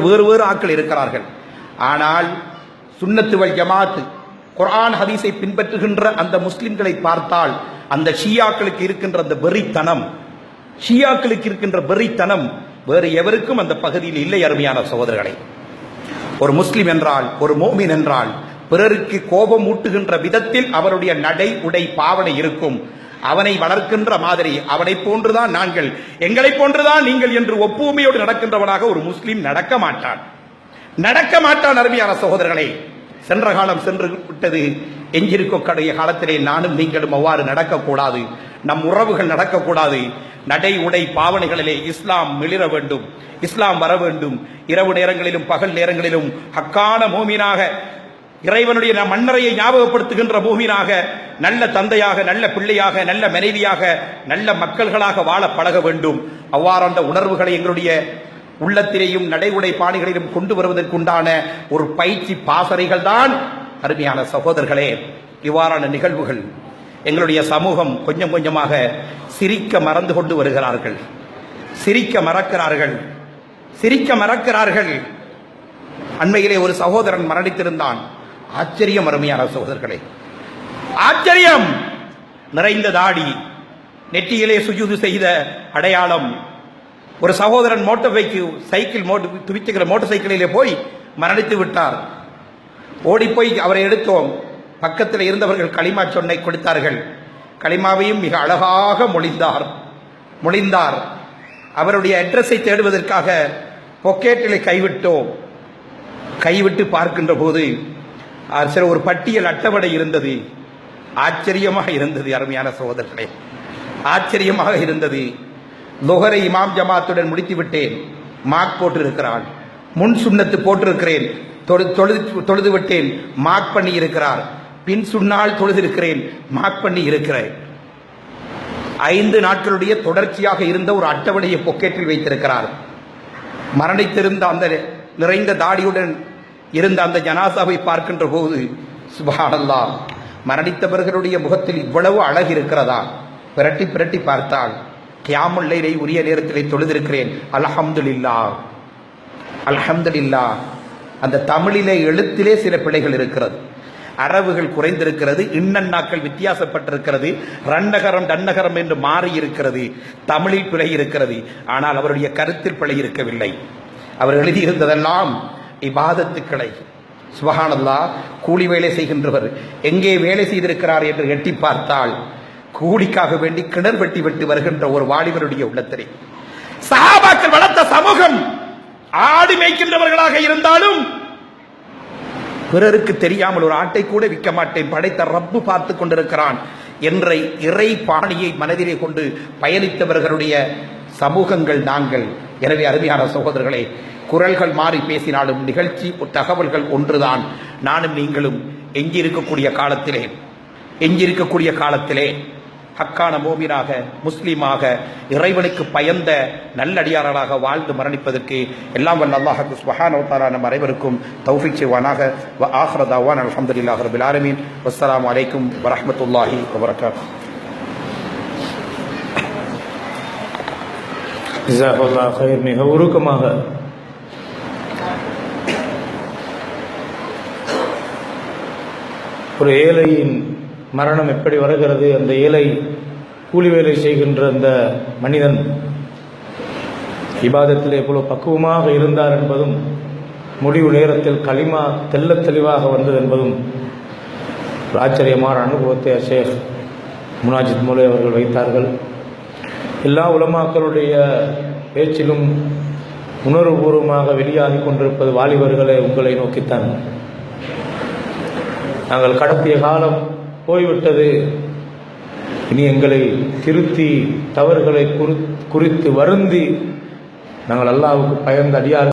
வேறு வேறு ஆட்கள் இருக்கிறார்கள். ஆனால் சுன்னத்து வல் ஜமாத் குர்ஆன் ஹதீஸை பின்பற்றுகின்ற அந்த முஸ்லிம்களை பார்த்தால் அந்த ஷியாக்களுக்கு இருக்கின்ற அந்த வெறித்தனம் வேறு எவருக்கும் அந்த பகுதியில் இல்லை. அருமையான சகோதரர்களே, ஒரு முஸ்லிம் என்றால், ஒரு மோமின் என்றால் பிறருக்கு கோபம் ஊட்டுகின்ற விதத்தில் அவருடைய நடை உடை பாவனை இருக்கும். அவனை வளர்க்கின்ற மாதிரி அவனை போன்றுதான் நாங்கள், எங்களை போன்றுதான் நீங்கள் என்று ஒப்புமையோடு நடக்கின்றவனாக ஒரு முஸ்லிம் நடக்க மாட்டான். அருமையான சகோதரர்களே, சென்ற காலம் சென்று விட்டது. எஞ்சிருக்கக்கூடிய காலத்திலே நானும் நீங்களும் அவ்வாறு நடக்கக்கூடாது. நம் உறவுகள் நடக்கக்கூடாது. நடை உடை பாவனைகளிலே இஸ்லாம் மிளிர வேண்டும், இஸ்லாம் வர வேண்டும். இரவு நேரங்களிலும் பகல் நேரங்களிலும் ஹக்கான மோமினாக, இறைவனுடைய மன்னரையை ஞாபகப்படுத்துகின்ற பூமியாக, நல்ல தந்தையாக, நல்ல பிள்ளையாக, நல்ல மனைவியாக, நல்ல மக்கள்களாக வாழ பழக வேண்டும். அவ்வாறான உணர்வுகளை எங்களுடைய உள்ளத்திலேயும் நடை உடை பாணிகளிலும் கொண்டு வருவதற்குண்டான ஒரு பயிற்சி பாசறைகள் தான் அருமையான சகோதரர்களே இவ்வாறான நிகழ்வுகள். எங்களுடைய சமூகம் கொஞ்சம் கொஞ்சமாக சிரிக்க மறந்து கொண்டு வருகிறார்கள், சிரிக்க மறக்கிறார்கள். அண்மையிலே ஒரு சகோதரன் மரணித்திருந்தான். ஆச்சரியம் அருமையான சகோதரர்களே, ஆச்சரியம். நிறைந்த தாடி, நெற்றியிலே சுஜூது செய்த அடையாளம். ஒரு சகோதரன் மோட்டார் சைக்கிளிலே போய் மரணித்து விட்டார். ஓடிப்போய் அவரை எடுத்தோம். பக்கத்தில் இருந்தவர்கள் களிமா சொன்னை கொடுத்தார்கள். களிமாவையும் மிக அழகாக மொழிந்தார். அவருடைய அட்ரஸை தேடுவதற்காக பொக்கெட்டிலே கைவிட்டு பார்க்கின்ற போது சில ஒரு பட்டியல் அட்டவணை இருந்தது. ஆச்சரியமாக இருந்தது அருமையான சகோதரர்களே, ஆச்சரியமாக இருந்தது. லுஹரை இமாம் ஜமாத்துடன் முடித்து விட்டேன், மார்க் போட்டிருக்கிறான். முன் சுன்னத்து போட்டிருக்கிறேன், தொழுது விட்டேன், மார்க் பண்ணி இருக்கிறார். பின் சுன்னால் தொழுதிருக்கிறேன், மார்க் பண்ணி இருக்கிறேன். 5 நாட்களுடைய தொடர்ச்சியாக இருந்த ஒரு அட்டவணையை பொக்கெட்டில் வைத்திருக்கிறார். மரணித்திருந்த அந்த நிறைந்த தாடியுடன் இருந்த அந்த ஜனாசாவை பார்க்கின்ற போது சுப்ஹானல்லாஹ், மரணித்தவர்களுடைய முகத்தில் இவ்வளவு அழகு இருக்கிறதா? பிரட்டி பார்த்தால் கியாமுல் லைலை உரிய நேரத்திலே தொழுதிருக்கிறேன், அல்ஹம்துலில்லாஹ். அந்த தமிழிலே எழுத்திலே சில பிழைகள் இருக்கிறது, அரபுகள் குறைந்திருக்கிறது, இன்னன்னாக்கள் வித்தியாசப்பட்டிருக்கிறது, ரன்னகரம் டன்னகரம் என்று மாறி இருக்கிறது, தமிழில் பிழை இருக்கிறது. ஆனால் அவருடைய கருத்தில் பிழை இருக்கவில்லை. அவர் எழுதியிருந்ததெல்லாம் இபாதத்துக்களை. சுப்ஹானல்லாஹ், கூலி வேலை செய்கின்றவர் எங்கே வேலை செய்திருக்கிறார் என்று எட்டி பார்த்தால் கூலிக்காக வேண்டி கிணறு வெட்டி வருகின்ற ஒரு வாலிபருடைய உள்ளத்திலே சஹாபாக்கள் வளர்த்த சமூகம். ஆடு மேய்க்கின்றவர்களாக இருந்தாலும் பிறருக்கு தெரியாமல் ஒரு ஆட்டை கூட விற்க மாட்டேன், படைத்த ரப்பு பார்த்து கொண்டிருக்கிறான் என்ற இறை பாணியை மனதிலே கொண்டு பயணித்தவர்களுடைய சமூகங்கள் நாங்கள். எனவே அருமையான சகோதரர்களே, குரல்கள் மாறி பேசினாலும் நிகழ்ச்சி தகவல்கள் ஒன்றுதான். நானும் நீங்களும் எஞ்சியிருக்கக்கூடிய காலத்திலே ஹக்கான மோமினாக, முஸ்லீமாக, இறைவனுக்கு பயந்த நல்லடியார்களாக வாழ்ந்து மரணிப்பதற்கு எல்லாம் வல்ல அல்லாஹ் சுப்ஹானஹு வ தஆலா நம் அனைவருக்கும் தௌஃபீக் செய்வானாக. வ ஆகிரு தஅவானா அல்ஹம்துலில்லாஹி ரப்பில் ஆலமீன். வஸ்ஸலாமு அலைக்கும் வ ரஹ்மத்துல்லாஹி வ பரகாத்துஹு. ஜஸாக்கல்லாஹு கைர். மிக உருக்கமாக ஒரு ஏழையின் மரணம் எப்படி வருகிறது, அந்த ஏழை கூலி வேலை செய்கின்ற அந்த மனிதன் இபாதத்தில் எவ்வளவு பக்குவமாக இருந்தார் என்பதும், முடிவு நேரத்தில் களிமா தெல்ல தெளிவாக வந்தது என்பதும் ஒரு ஆச்சரியமான அனுபவத்தை ஷேக் முனாஜித் மூலை அவர்கள் வைத்தார்கள். எல்லா உலமாக்களுடைய பேச்சிலும் உணர்வுபூர்வமாக வெளியாகி கொண்டிருப்பது வாலிபர்களை உங்களை நோக்கித்தான். நாங்கள் கடத்திய காலம் போய்விட்டது, இனி எங்களை திருத்தி தவறுகளை குறித்து வருந்தி நாங்கள் அல்லாஹ்வுக்கு பயந்த அடியார்